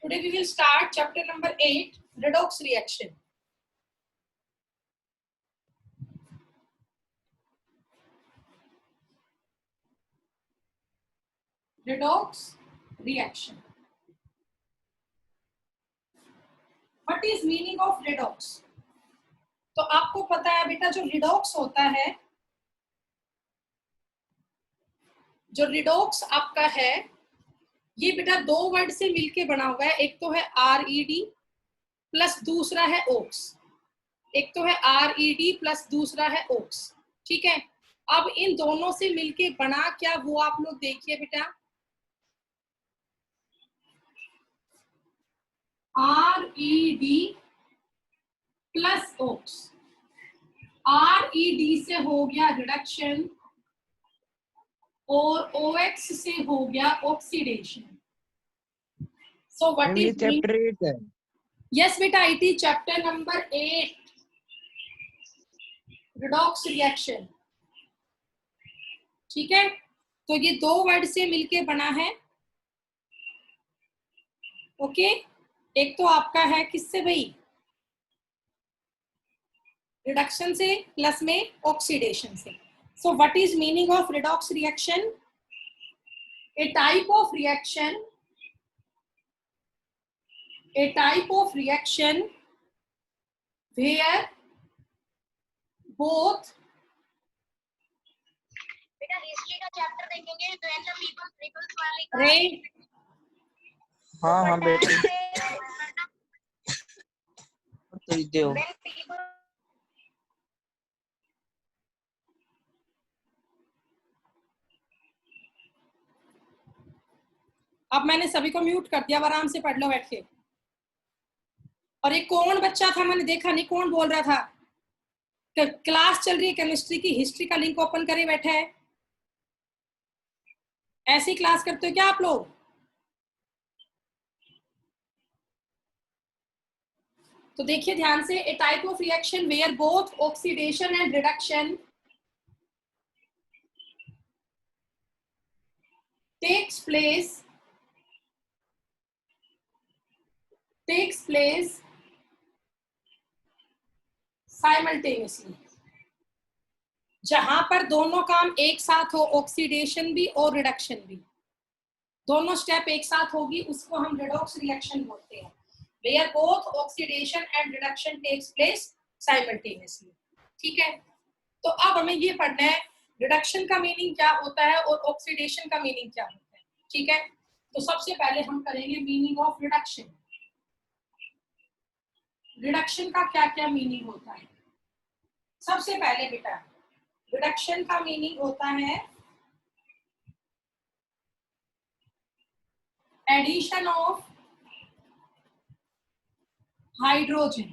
Today we will start chapter number 8, redox reaction. Redox reaction. What is meaning of redox? तो आपको पता है बेटा, जो रिडॉक्स होता है, जो रिडॉक्स आपका है, ये बेटा दो वर्ड से मिलके बना हुआ है। एक तो है RED प्लस दूसरा है ओक्स। एक तो है RED प्लस दूसरा है ओक्स। ठीक है, अब इन दोनों से मिलके बना क्या, वो आप लोग देखिए बेटा। RED plus Woakes. RED से हो गया रिडक्शन और OX से हो गया oxidation. So what is chapter 8 है? यस बेटा, it is chapter number 8, redox reaction. ठीक है, तो ये दो वर्ड से मिलके बना है। ओके, एक तो आपका है किससे भाई, रिडक्शन से प्लस में ऑक्सीडेशन से। सो what is meaning of redox reaction? A type of reaction where both बेटा हिस्ट्री का चैप्टर देखेंगे तो ऐसा पीपल्स वाले का रे हाँ बेटा तो दो। अब मैंने सभी को म्यूट कर दिया, आराम से पढ़ लो बैठ के। और एक कौन बच्चा था, मैंने देखा नहीं कौन बोल रहा था, क्लास चल रही है केमिस्ट्री की, हिस्ट्री का लिंक ओपन करे बैठा है। ऐसी क्लास करते हो क्या आप लोग? तो देखिए ध्यान से, a type of reaction where both oxidation and reduction takes place simultaneously, जहां पर दोनों काम एक साथ हो, ऑक्सीडेशन भी और रिडक्शन भी, दोनों स्टेप एक साथ होगी, उसको हम रिडॉक्स रिएक्शन बोलते हैं। Where both oxidation and reduction takes place simultaneously. ठीक है, तो अब हमें ये पढ़ना है रिडक्शन का मीनिंग क्या होता है और ऑक्सीडेशन का मीनिंग क्या होता है। ठीक है, तो सबसे पहले हम करेंगे मीनिंग ऑफ रिडक्शन। रिडक्शन का क्या क्या मीनिंग होता है? सबसे पहले बेटा, रिडक्शन का मीनिंग होता है एडिशन ऑफ हाइड्रोजन।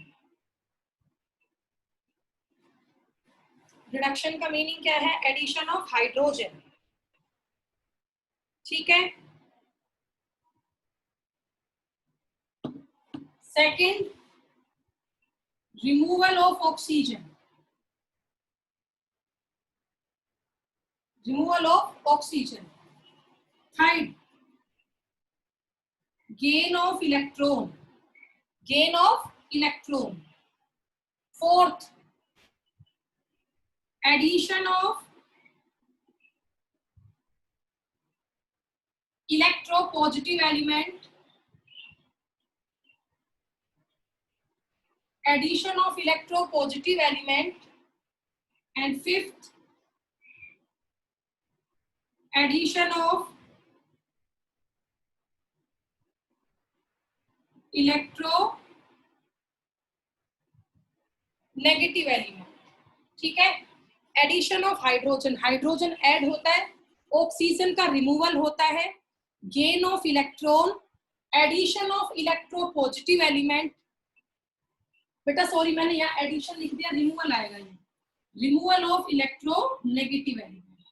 रिडक्शन का मीनिंग क्या है? Addition of hydrogen. ठीक है, second, removal of oxygen. Removal of oxygen. Third, gain of electron. Gain of electron. Fourth, addition of electropositive element. Addition of electropositive element. And fifth, addition of electronegative element. ठीक है, addition of hydrogen, hydrogen add होता है, oxygen का removal होता है, gain of electron, addition of electropositive element. बेटा sorry, मैंने यहाँ एडिशन लिख दिया, रिमूवल आएगा ये, रिमूवल ऑफ इलेक्ट्रोनेगेटिव एलिमेंट।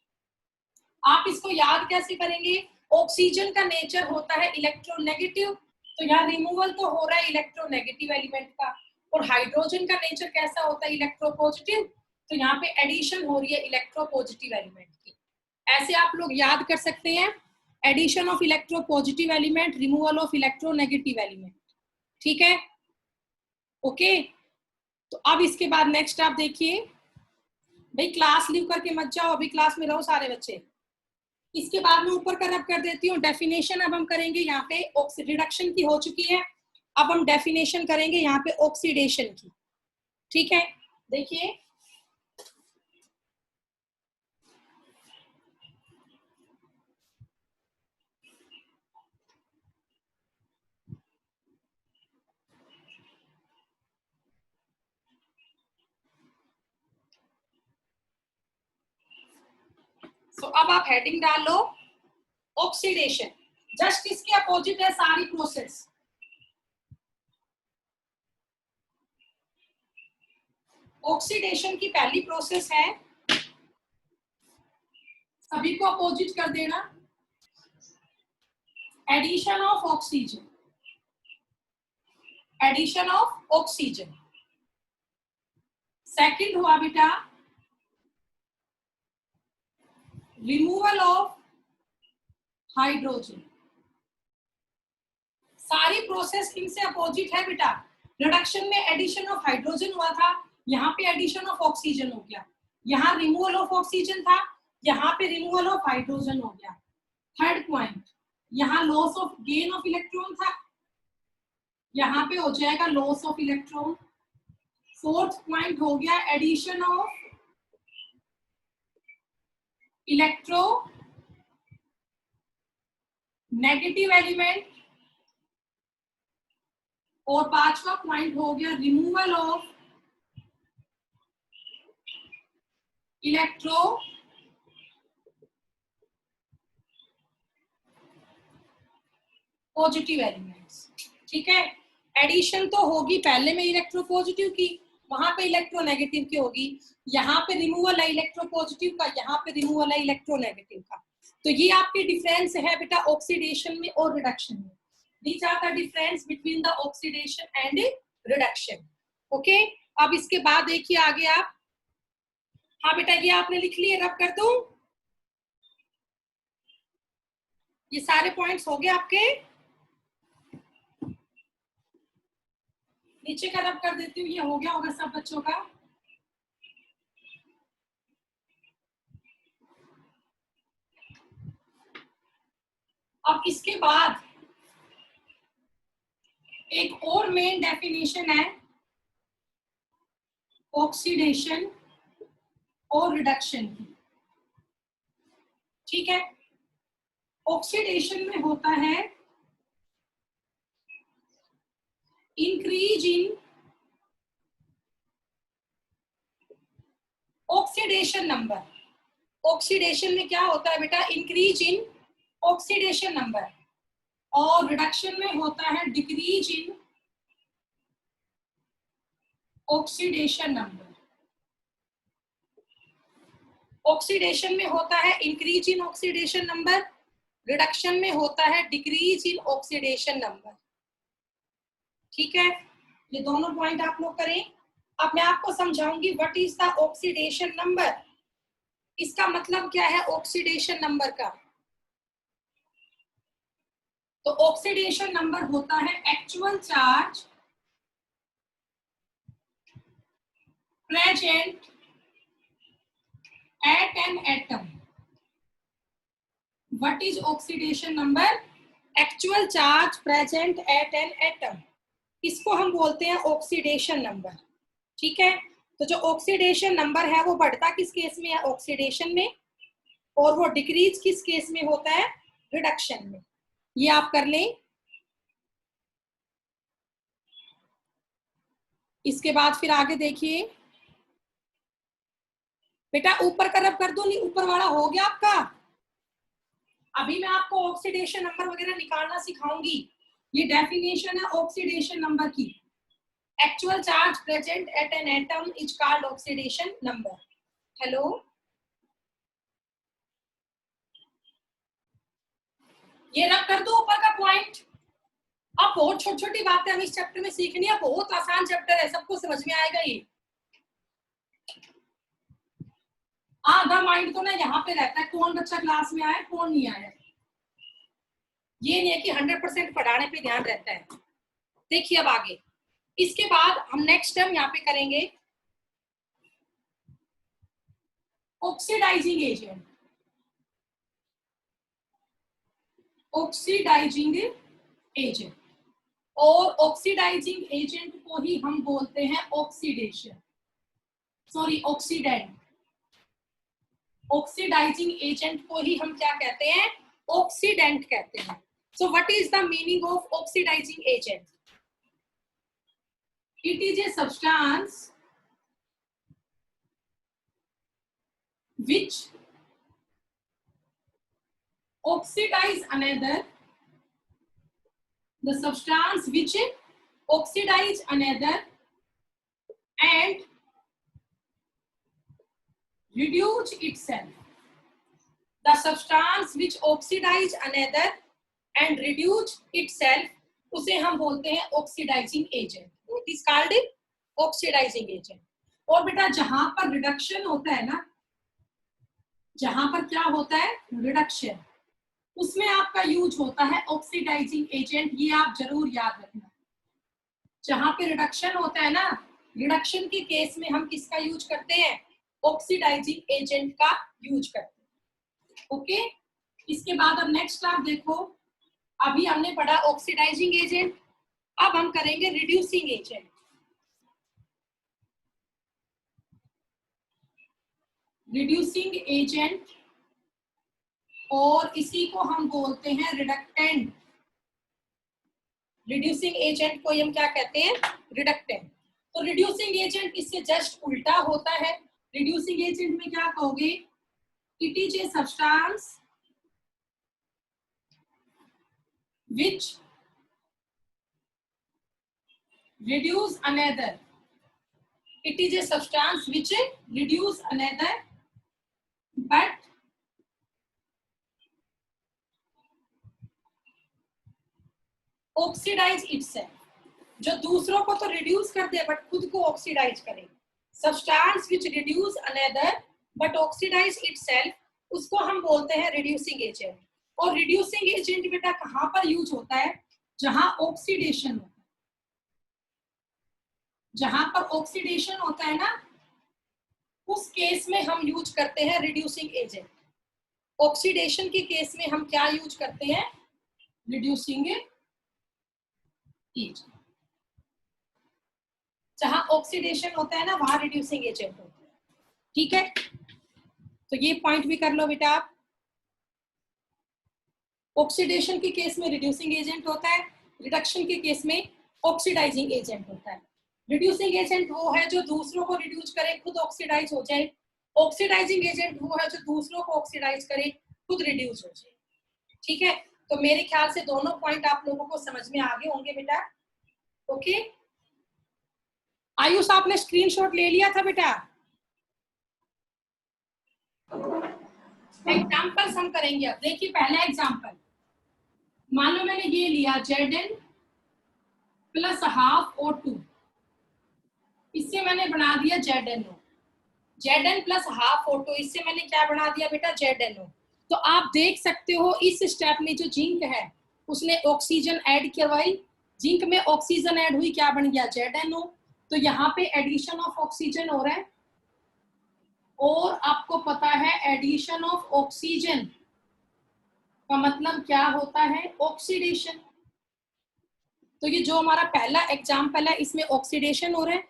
आप इसको याद कैसे करेंगे? ऑक्सीजन का नेचर होता है इलेक्ट्रोनेगेटिव, तो यहाँ रिमूवल तो हो रहा है इलेक्ट्रोनेगेटिव एलिमेंट का, और हाइड्रोजन का नेचर कैसा होता है? इलेक्ट्रोपॉजिटिव, तो यहाँ पे एडिशन हो रही है इलेक्ट्रोपॉजिटिव एलिमेंट की। ऐसे आप लोग याद कर सकते हैं। Addition of electropositive element, removal of electronegative element. ठीक है, ओके। तो अब इसके बाद नेक्स्ट आप देखिए, भाई क्लास लीव करके मत जाओ, अभी क्लास में रहो सारे बच्चे। इसके बाद में ऊपर का रब कर देती हूँ डेफिनेशन। अब हम करेंगे यहाँ पे रिडक्शन की हो चुकी है, अब हम डेफिनेशन करेंगे यहाँ पे ऑक्सीडेशन की। ठीक है, देखिए अब आप हेडिंग डाल लो ऑक्सीडेशन। जस्ट इसके अपोजिट है सारी प्रोसेस। ऑक्सीडेशन की पहली प्रोसेस है, सभी को अपोजिट कर देना, addition of oxygen. Addition of oxygen. Second हुआ बेटा रिमूवल ऑफ हाइड्रोजन। सारी प्रोसेस इनसे अपोजिट है बेटा। रिडक्शन में एडिशन ऑफ हाइड्रोजन हुआ था, यहाँ पे एडिशन ऑफ ऑक्सीजन हो गया। यहाँ रिमूवल ऑफ ऑक्सीजन था, यहाँ पे रिमूवल ऑफ हाइड्रोजन हो गया। थर्ड पॉइंट, यहाँ loss of gain of electron था, यहाँ पे हो जाएगा loss of electron. Fourth point हो गया addition of electronegative element. और पांचवा पॉइंट हो गया removal of electropositive elements. ठीक है, एडिशन तो होगी पहले में इलेक्ट्रो पॉजिटिव की, वहां पे इलेक्ट्रो नेगेटिव की होगी। यहाँ पे रिमूवल है इलेक्ट्रो पॉजिटिव का, यहाँ पे रिमूवल है इलेक्ट्रो नेगेटिव का। तो ये आपके डिफरेंस है बेटा ऑक्सीडेशन में और रिडक्शन में। These are the difference between the oxidation and reduction. Okay? अब इसके बाद देखिए आगे आप, हाँ बेटा ये आपने लिख लिए, रब कर दूं? ये सारे पॉइंट्स हो गए आपके? नीचे का रब कर देती हूँ, ये हो गया होगा सब बच्चों का। अब इसके बाद एक और मेन डेफिनेशन है ऑक्सीडेशन और रिडक्शन की। ठीक है, ऑक्सीडेशन में होता है increase in oxidation number. Oxidation में क्या होता है बेटा? Increase in oxidation number. और रिडक्शन में होता है decrease in oxidation number. Oxidation में होता है increase in oxidation number, reduction में होता है डिक्रीज इन ऑक्सीडेशन नंबर। ठीक है, ये दोनों पॉइंट आप लोग करें। अब मैं आपको समझाऊंगी what is the oxidation number. इसका मतलब क्या है ऑक्सीडेशन नंबर का? तो ऑक्सीडेशन नंबर होता है actual charge present at an atom. What is oxidation number? Actual charge present at an atom. इसको हम बोलते हैं ऑक्सीडेशन नंबर। ठीक है, तो जो ऑक्सीडेशन नंबर है वो बढ़ता किस केस में है? ऑक्सीडेशन में। और वो डिक्रीज किस केस में होता है? रिडक्शन में। ये आप कर लें। इसके बाद फिर आगे देखिए बेटा, ऊपर का रब कर दो, नहीं ऊपर वाला हो गया आपका। अभी मैं आपको ऑक्सीडेशन नंबर वगैरह निकालना सिखाऊंगी। ये डेफिनेशन है ऑक्सीडेशन नंबर की। Actual charge present at an atom is called oxidation number. Hello, ये रब कर दो ऊपर का पॉइंट। अब बहुत छोटी छोटी बातें हम इस चैप्टर में सीखनी है, बहुत आसान चैप्टर है, सबको समझ में आएगा ये। आधा माइंड तो ना यहाँ पे रहता है, कौन बच्चा क्लास में आया कौन नहीं आया। ये नहीं है कि 100% पढ़ाने पे ध्यान रहता है। देखिए अब आगे, इसके बाद हम नेक्स्ट टर्म यहाँ पे करेंगे ऑक्सीडाइजिंग एजेंट। ऑक्सीडाइजिंग एजेंट, और ऑक्सीडाइजिंग एजेंट को ही हम बोलते हैं oxidation, sorry oxidant. Oxidising agent को ही हम क्या कहते हैं, ऑक्सीडेंट कहते हैं। So what is the meaning of oxidising agent? It is a substance which oxidize another, the substance which oxidize another and reduce itself, the substance which oxidize another and reduce itself, उसे हम बोलते हैं oxidising agent. It is called oxidising agent. और बेटा जहां पर reduction होता है ना, जहां पर क्या होता है रिडक्शन, उसमें आपका यूज होता है ऑक्सीडाइजिंग एजेंट। ये आप जरूर याद रखना। जहां पे रिडक्शन होता है ना, रिडक्शन के केस में हम किसका यूज करते हैं, ऑक्सीडाइजिंग एजेंट का यूज करते हैं। ओके, इसके बाद अब नेक्स्ट आप देखो, अभी हमने पढ़ा ऑक्सीडाइजिंग एजेंट, अब हम करेंगे रिड्यूसिंग एजेंट। रिड्यूसिंग एजेंट, और इसी को हम बोलते हैं रिडक्टेंट। रिड्यूसिंग एजेंट को हम क्या कहते हैं, रिडक्टेंट। तो रिड्यूसिंग एजेंट इससे जस्ट उल्टा होता है। रिड्यूसिंग एजेंट में क्या कहोगे, it is a substance which reduce another, it is a substance which reduce another but oxidize itself, जो दूसरों को तो रिड्यूस कर दे बट खुद को ऑक्सीडाइज करे। Substance which reduce another but oxidise itself, उसको हम बोलते हैं रिड्यूसिंग एजेंट। और रिड्यूसिंग एजेंट बेटा कहां पर यूज होता है, जहां ऑक्सीडेशन होता है। जहां पर ऑक्सीडेशन होता है ना, उस केस में हम यूज करते हैं रिड्यूसिंग एजेंट। ऑक्सीडेशन के केस में हम क्या यूज करते हैं, रिड्यूसिंग एजेंट। जहां ऑक्सीडेशन होता है ना, वहां रिड्यूसिंग एजेंट होता है। ठीक है, तो ये पॉइंट भी कर लो बेटा आप। ऑक्सीडेशन के केस में रिड्यूसिंग एजेंट होता है, रिडक्शन के केस में ऑक्सीडाइजिंग एजेंट होता है। रिड्यूसिंग एजेंट वो है जो दूसरों को रिड्यूस करे, खुद ऑक्सीडाइज हो जाए। ऑक्सीडाइजिंग एजेंट वो है जो दूसरों को ऑक्सीडाइज करे, खुद रिड्यूस हो जाए। ठीक है, तो मेरे ख्याल से दोनों पॉइंट आप लोगों को समझ में आ गए होंगे बेटा। ओके, आयुष आपने स्क्रीनशॉट ले लिया था बेटा? एग्जाम्पल्स हम करेंगे अब। देखिए पहला एग्जाम्पल, मान लो मैंने ये लिया Zn प्लस हाफ O2, इससे मैंने बना दिया ZnO। Zn plus half O2, इससे मैंने क्या बना दिया बेटा, ZnO। तो आप देख सकते हो इस स्टेप में जो जिंक है उसने ऑक्सीजन ऐड करवाई, जिंक में ऑक्सीजन ऐड हुई, क्या बन गया, ZnO। तो यहाँ पे एडिशन ऑफ ऑक्सीजन हो रहा है, और आपको पता है एडिशन ऑफ ऑक्सीजन का मतलब क्या होता है, ऑक्सीडेशन। तो ये जो हमारा पहला एग्जाम्पल है इसमें ऑक्सीडेशन हो रहा है।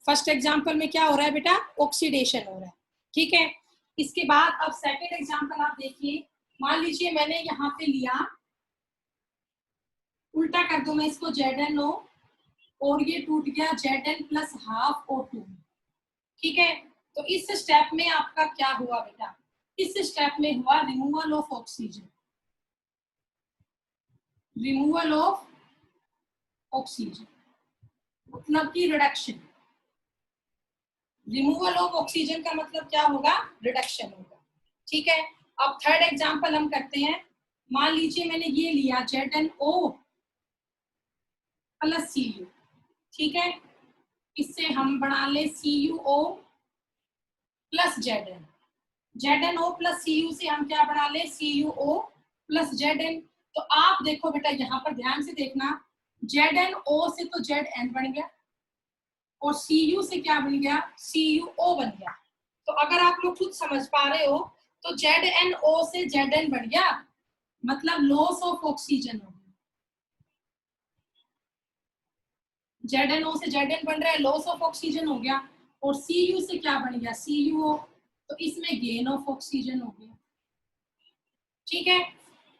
फर्स्ट एग्जाम्पल में क्या हो रहा है बेटा, ऑक्सीडेशन हो रहा है। ठीक है, इसके बाद अब सेकंड एग्जाम्पल आप देखिए। मान लीजिए मैंने यहाँ पे लिया, उल्टा कर दो मैं इसको, ZnO, और ये टूट गया Zn प्लस हाफ O2। ठीक है, तो इस स्टेप में आपका क्या हुआ बेटा, इस स्टेप में हुआ removal of oxygen. Removal of oxygen मतलब की रिडक्शन। रिमूवल ऑफ ऑक्सीजन का मतलब क्या होगा, रिडक्शन होगा। ठीक है, अब थर्ड एग्जांपल हम करते हैं। मान लीजिए मैंने ये लिया ZnO प्लस Cu। ठीक है, इससे हम बना ले CuO plus Zn। ZnO plus Cu से हम क्या बना ले, CuO प्लस Zn। तो आप देखो बेटा यहाँ पर ध्यान से देखना, ZnO से तो Zn बन गया और Cu से क्या बन गया, CuO बन गया। तो अगर आप लोग खुद समझ पा रहे हो तो ZnO से Zn बन गया, मतलब लॉस ऑफ ऑक्सीजन हो गया। ZnO से Zn बन रहा है, लॉस ऑफ ऑक्सीजन हो गया। और Cu से क्या बन गया, CuO, तो इसमें गेन ऑफ ऑक्सीजन हो गया। ठीक है,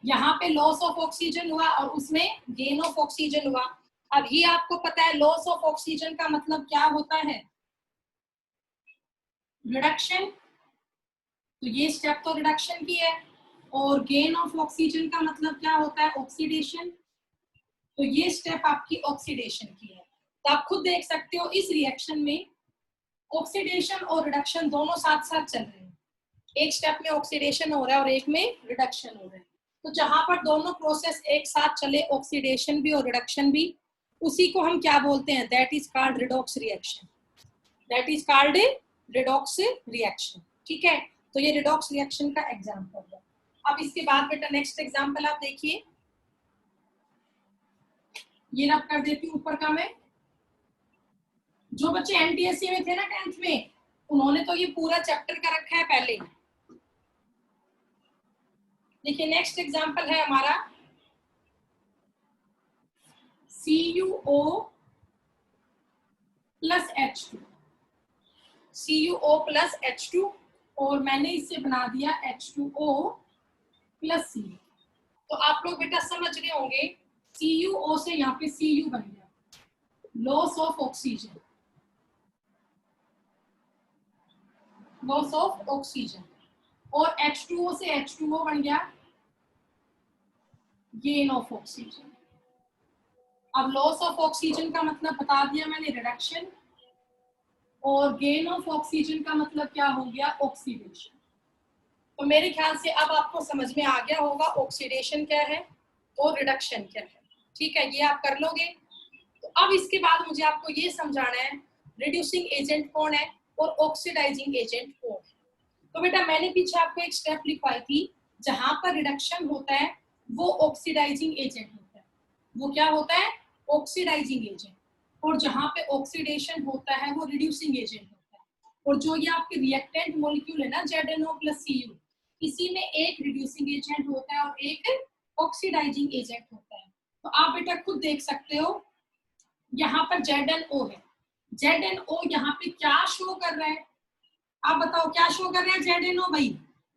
यहाँ पे लॉस ऑफ ऑक्सीजन हुआ और उसमें गेन ऑफ ऑक्सीजन हुआ। अब ये आपको पता है लॉस ऑफ ऑक्सीजन का मतलब क्या होता है, रिडक्शन। तो ये स्टेप तो रिडक्शन की है। और गेन ऑफ ऑक्सीजन का मतलब क्या होता है, ऑक्सीडेशन। तो ये स्टेप आपकी ऑक्सीडेशन की है। तो आप खुद देख सकते हो इस रिएक्शन में ऑक्सीडेशन और रिडक्शन दोनों साथ साथ चल रहे हैं। एक स्टेप में ऑक्सीडेशन हो रहा है और एक में रिडक्शन हो रहा है। तो जहां पर दोनों प्रोसेस एक साथ चले, ऑक्सीडेशन भी और रिडक्शन भी, उसी को हम क्या बोलते हैं, that is called redox reaction. That is called redox reaction. ठीक है, तो ये रिडॉक्स रिएक्शन का एग्जांपल है। अब इसके बाद बेटा नेक्स्ट एग्जांपल आप देखिए, ये रब कर देती हूँ ऊपर का मैं। जो बच्चे एनटीएससी में थे ना 10th में, उन्होंने तो ये पूरा चैप्टर का रखा है पहले। देखिए नेक्स्ट एग्जांपल है हमारा CuO plus H2। CuO plus H2 और मैंने इसे बना दिया H2O प्लस Cu। तो आप लोग बेटा समझ रहे होंगे, CuO से यहाँ पे Cu बन गया, loss of oxygen, loss of oxygen. और H2O से H2O बन गया, गेन ऑफ ऑक्सीजन। अब लॉस ऑफ ऑक्सीजन का मतलब बता दिया मैंने, रिडक्शन। और गेन ऑफ ऑक्सीजन का मतलब क्या हो गया, ऑक्सीडेशन। तो मेरे ख्याल से अब आपको समझ में आ गया होगा ऑक्सीडेशन क्या है और रिडक्शन क्या है। ठीक है, ये आप कर लोगे। तो अब इसके बाद मुझे आपको ये समझाना है रिड्यूसिंग एजेंट कौन है और ऑक्सीडाइजिंग एजेंट कौन है। तो बेटा मैंने पीछे आपको एक स्टेप लिखवाई थी, जहां पर रिडक्शन होता है वो ऑक्सीडाइजिंग एजेंट होता है। वो क्या होता है, ऑक्सीडाइजिंग एजेंट। और जहां पे ऑक्सीडेशन होता है वो रिड्यूसिंग एजेंट होता है। और जो ये आपके रिएक्टेंट मॉलिक्यूल है ना ZnO प्लस Cu, इसी में एक रिड्यूसिंग एजेंट होता है और एक ऑक्सीडाइजिंग एजेंट होता है। तो आप बेटा खुद देख सकते हो, यहाँ पर ZnO है। ZnO यहाँ पे क्या शो कर रहा है, आप बताओ क्या शो कर रहा है ZnO भाई,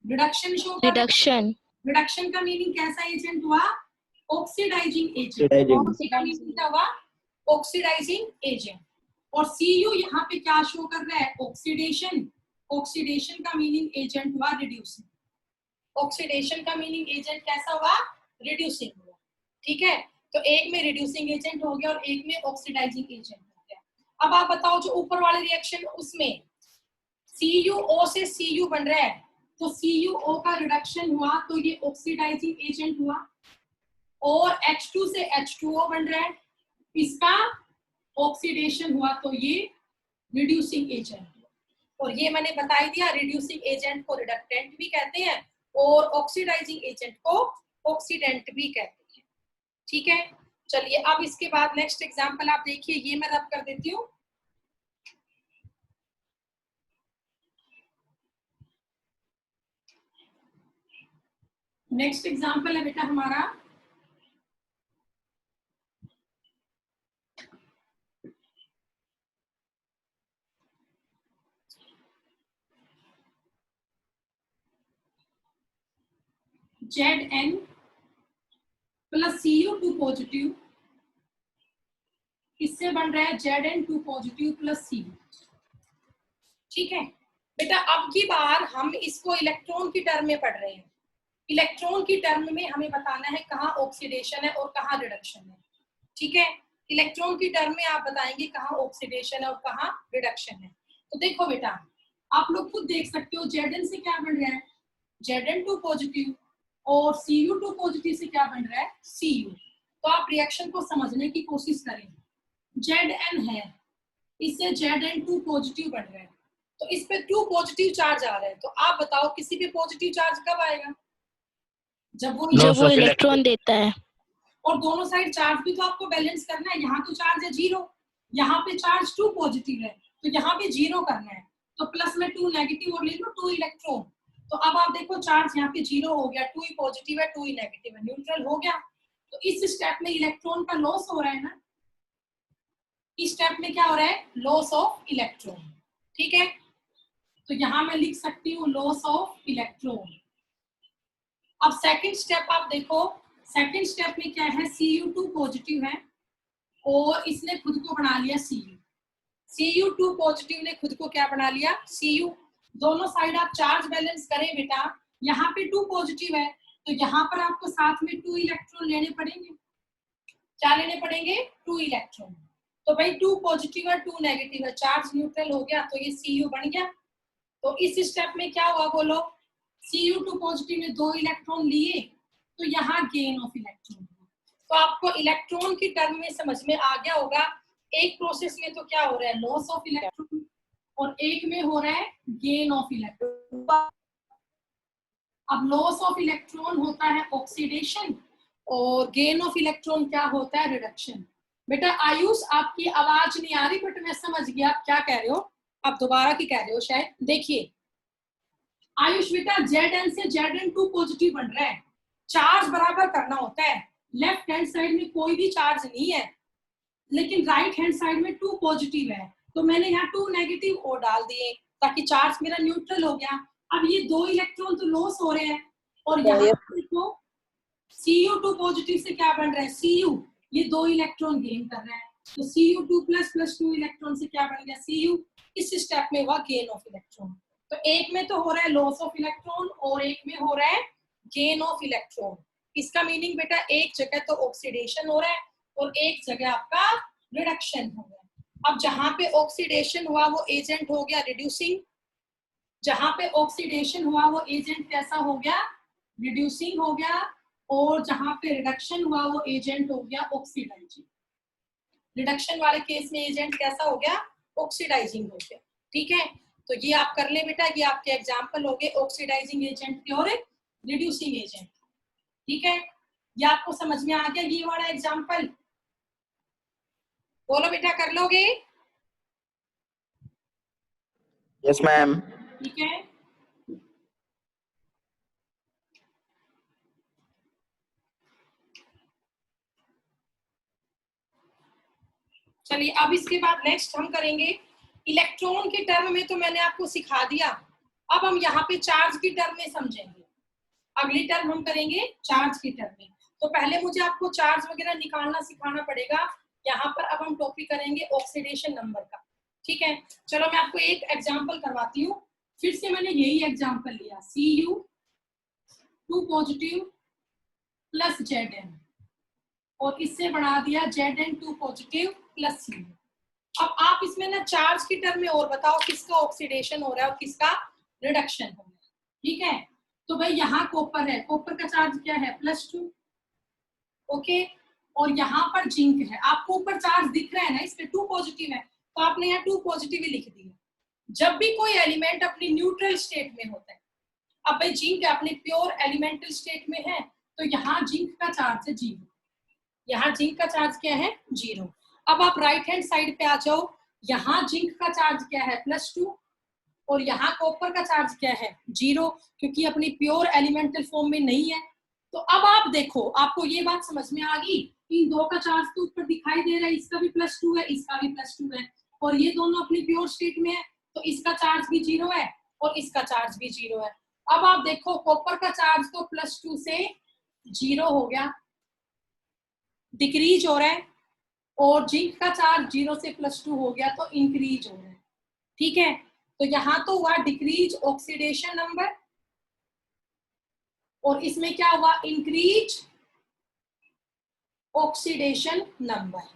रिडक्शन शो कर रहा है। रिडक्शन। रिडक्शन का मीनिंग कैसा एजेंट हुआ, ऑक्सीडाइजिंग एजेंट। Oxidizing. ऑक्सी का मीनिंग क्या हुआ, ऑक्सीडाइजिंग एजेंट। और Cu यहाँ पे क्या शो कर रहा है, ऑक्सीडेशन। ऑक्सीडेशन का मीनिंग एजेंट हुआ रिड्यूसिंग। ऑक्सीडेशन का मीनिंग एजेंट कैसा हुआ, रिड्यूसिंग हुआ। ठीक है, तो एक में रिड्यूसिंग एजेंट हो गया और एक में ऑक्सीडाइजिंग एजेंट हो गया। अब आप बताओ जो ऊपर वाले रिएक्शन, उसमें CuO से Cu बन रहा है, तो CuO का रिडक्शन हुआ तो ये ऑक्सीडाइजिंग एजेंट हुआ। और H2 से H2O बन रहा है, इसका ऑक्सीडेशन हुआ तो ये रिड्यूसिंग एजेंट हुआ। और ये मैंने बता ही दिया, रिड्यूसिंग एजेंट को रिडक्टेंट भी कहते हैं और ऑक्सीडाइजिंग एजेंट को ऑक्सीडेंट भी कहते हैं। ठीक है, चलिए अब इसके बाद नेक्स्ट एग्जांपल आप देखिए, ये मैं रब कर देती हूँ। नेक्स्ट एग्जांपल है बेटा हमारा Zn प्लस Cu2 पॉजिटिव, इससे बन रहा है Zn2 पॉजिटिव प्लस Cu। ठीक है बेटा, अब की बार हम इसको इलेक्ट्रॉन की टर्म में पढ़ रहे हैं। इलेक्ट्रॉन की टर्म में हमें बताना है कहाँ ऑक्सीडेशन है और कहाँ रिडक्शन है। ठीक है, इलेक्ट्रॉन की टर्म में आप बताएंगे कहाँ ऑक्सीडेशन है और कहाँ रिडक्शन है। तो देखो बेटा, आप लोग खुद देख सकते हो, Zn से क्या बन रहा है, Zn2 पॉजिटिव, और Cu2 पॉजिटिव से क्या बन रहा है, Cu। तो आप रिएक्शन को समझने की कोशिश करें। Zn है, इससे Zn2 पॉजिटिव बन रहा है, तो इस पे 2 पॉजिटिव चार्ज आ रहा है। तो आप बताओ किसी पे पॉजिटिव चार्ज कब आएगा, जब वो इलेक्ट्रॉन देता है। और दोनों साइड चार्ज भी तो आपको बैलेंस करना है। यहाँ तो चार्ज है 0, यहाँ पे चार्ज 2 पॉजिटिव है, तो यहाँ पे 0 करना है, तो प्लस में 2 नेगेटिव और ले लो 2 इलेक्ट्रॉन। तो अब आप देखो चार्ज यहाँ पे 0 हो गया, 2 ही पॉजिटिव है 2 ही नेगेटिव है, न्यूट्रल हो गया। तो इस स्टेप में इलेक्ट्रॉन का लॉस हो रहा है ना, इस स्टेप में क्या हो रहा है, लॉस ऑफ इलेक्ट्रॉन। ठीक है, तो यहाँ मैं लिख सकती हूँ लॉस ऑफ इलेक्ट्रॉन। अब सेकंड स्टेप आप देखो, सेकंड स्टेप में क्या है, Cu2 पॉजिटिव है और इसने खुद को बना लिया Cu। Cu2 पॉजिटिव ने खुद को क्या बना लिया, Cu। दोनों साइड आप चार्ज बैलेंस करें बेटा, यहाँ पे 2 पॉजिटिव है तो यहाँ पर आपको साथ में 2 इलेक्ट्रॉन लेने पड़ेंगे। क्या लेने पड़ेंगे, 2 इलेक्ट्रॉन। तो भाई 2 पॉजिटिव है 2 नेगेटिव है, चार्ज न्यूट्रल हो गया, तो ये Cu बन गया। तो इस स्टेप में क्या हुआ बोलो, Cu2 पॉजिटिव ने 2 इलेक्ट्रॉन लिए, तो यहाँ गेन ऑफ इलेक्ट्रॉन। तो आपको इलेक्ट्रॉन की टर्म में समझ में आ गया होगा, एक प्रोसेस में तो क्या हो रहा है, लॉस ऑफ इलेक्ट्रॉन, और एक में हो रहा है गेन ऑफ इलेक्ट्रॉन। अब लॉस ऑफ इलेक्ट्रॉन होता है ऑक्सीडेशन और गेन ऑफ इलेक्ट्रॉन क्या होता है, रिडक्शन। बेटा आयुष आपकी आवाज नहीं आ रही, बट मैं समझ गया आप क्या कह रहे हो, आप दोबारा की कह रहे हो शायद। देखिए आयुष बेटा Zn से Zn2 पॉजिटिव बन रहा है, चार्ज बराबर करना होता है। लेफ्ट हैंड साइड में कोई भी चार्ज नहीं है, लेकिन राइट हैंड साइड में 2 पॉजिटिव है, तो मैंने यहाँ 2 नेगेटिव और डाल दिए ताकि चार्ज मेरा न्यूट्रल हो गया। अब ये 2 इलेक्ट्रॉन तो लॉस हो रहे हैं, और यहाँ देखो Cu2 पॉजिटिव से क्या बन रहा है, Cu, ये 2 इलेक्ट्रॉन गेन कर रहा है, तो Cu2 प्लस 2 इलेक्ट्रॉन से क्या बन गया, Cu। इस स्टेप में हुआ गेन ऑफ इलेक्ट्रॉन। तो एक में तो हो रहा है लॉस ऑफ इलेक्ट्रॉन और एक में हो रहा है गेन ऑफ इलेक्ट्रॉन। इसका मीनिंग बेटा एक जगह तो ऑक्सीडेशन हो रहा है और एक जगह आपका रिडक्शन हो रहा है। अब जहां पे ऑक्सीडेशन हुआ वो एजेंट हो गया रिड्यूसिंग, जहां पे ऑक्सीडेशन हुआ वो एजेंट कैसा हो गया, रिड्यूसिंग हो गया, और जहां पे रिडक्शन हुआ वो एजेंट हो गया ऑक्सीडाइजिंग। रिडक्शन वाले केस में एजेंट कैसा हो गया, ऑक्सीडाइजिंग हो गया। ठीक है, तो ये आप कर ले बेटा, ये आपके एग्जाम्पल हो गए ऑक्सीडाइजिंग एजेंट के और रिड्यूसिंग एजेंट। ठीक है, ये आपको समझ में आ गया ये वाला एग्जाम्पल, बोलो बेटा कर लोगे। Yes ma'am. ठीक है, चलिए अब इसके बाद नेक्स्ट हम करेंगे इलेक्ट्रॉन की टर्म में, तो मैंने आपको सिखा दिया। अब हम यहाँ पे चार्ज की टर्म में समझेंगे, अगली टर्म हम करेंगे चार्ज की टर्म में। तो पहले मुझे आपको चार्ज वगैरह निकालना सिखाना पड़ेगा। यहाँ पर अब हम टॉपिक करेंगे ऑक्सीडेशन नंबर का। ठीक है, चलो मैं आपको एक एग्जांपल करवाती हूँ। फिर से मैंने यही एग्जांपल लिया, Cu2 पॉजिटिव प्लस Zn, और इससे बना दिया Zn2 पॉजिटिव प्लस Cu। अब आप इसमें ना चार्ज की टर्म में और बताओ किसका ऑक्सीडेशन हो रहा है और किसका रिडक्शन हो रहा है। ठीक है, तो भाई यहाँ कॉपर है, कॉपर का चार्ज क्या है, +2। ओके, और यहाँ पर जिंक है, आपको ऊपर चार्ज दिख रहा है ना, इस पे 2 पॉजिटिव है, तो आपने यहाँ 2 पॉजिटिव ही लिख दिया। जब भी कोई एलिमेंट अपनी न्यूट्रल स्टेट में होता है, अब भाई जिंक अपने प्योर एलिमेंटल स्टेट में है, तो यहाँ जिंक का चार्ज है 0, यहाँ जिंक का चार्ज क्या है 0। अब आप राइट हैंड साइड पे आ जाओ, यहाँ जिंक का चार्ज क्या है +2, और यहाँ कॉपर का चार्ज क्या है 0, क्योंकि अपनी प्योर एलिमेंटल फॉर्म में नहीं है। तो अब आप देखो, आपको ये बात समझ में आ गई, इन दो का चार्ज तो ऊपर दिखाई दे रहा है, इसका भी +2 है, इसका भी +2 है, और ये दोनों अपनी प्योर स्टेट में है, तो इसका चार्ज भी 0 है और इसका चार्ज भी 0 है। अब आप देखो कॉपर का चार्ज तो +2 से 0 हो गया, डिक्रीज हो रहा है, और जिंक का चार्ज 0 से +2 हो गया तो इंक्रीज हो रहा है। ठीक है, तो यहाँ तो हुआ डिक्रीज ऑक्सीडेशन नंबर, और इसमें क्या हुआ, increase oxidation number.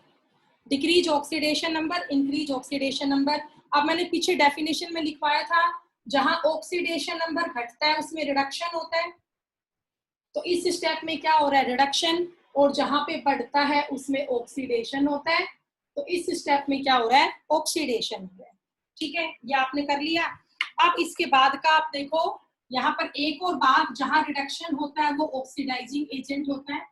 Decrease oxidation number, increase oxidation number. अब मैंने पीछे डेफिनेशन में लिखवाया था, जहां ऑक्सीडेशन नंबर घटता है उसमें रिडक्शन होता है, तो इस स्टेप में क्या हो रहा है, रिडक्शन, और जहां पे बढ़ता है उसमें ऑक्सीडेशन होता है, तो इस स्टेप में क्या हो रहा है, ऑक्सीडेशन हो रहा है। ठीक है, ये आपने कर लिया। अब इसके बाद का आप देखो, यहाँ पर एक और बात, जहां रिडक्शन होता है वो ऑक्सीडाइजिंग एजेंट होता है,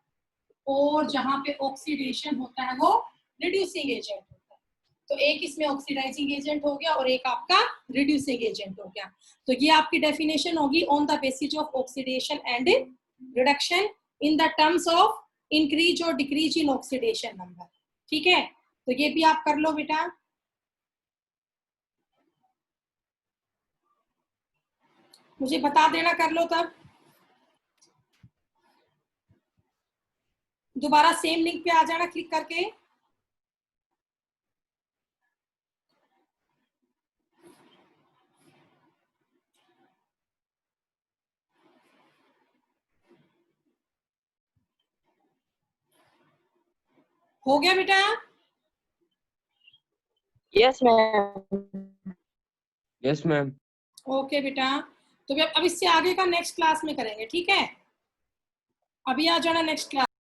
और जहां पे ऑक्सीडेशन होता है वो रिड्यूसिंग एजेंट होता है। तो एक इसमें ऑक्सीडाइजिंग एजेंट हो गया और एक आपका रिड्यूसिंग एजेंट हो गया। तो ये आपकी डेफिनेशन होगी on the basis of oxidation and reduction in the terms of increase और डिक्रीज इन ऑक्सीडेशन नंबर। ठीक है, तो ये भी आप कर लो बेटा। मुझे बता देना, कर लो तब। दोबारा सेम लिंक पे आ जाना क्लिक करके। हो गया बेटा? Yes ma'am. Yes ma'am. Okay बेटा, तो अब इससे आगे का नेक्स्ट क्लास में करेंगे, ठीक है? अभी आ जाना नेक्स्ट क्लास।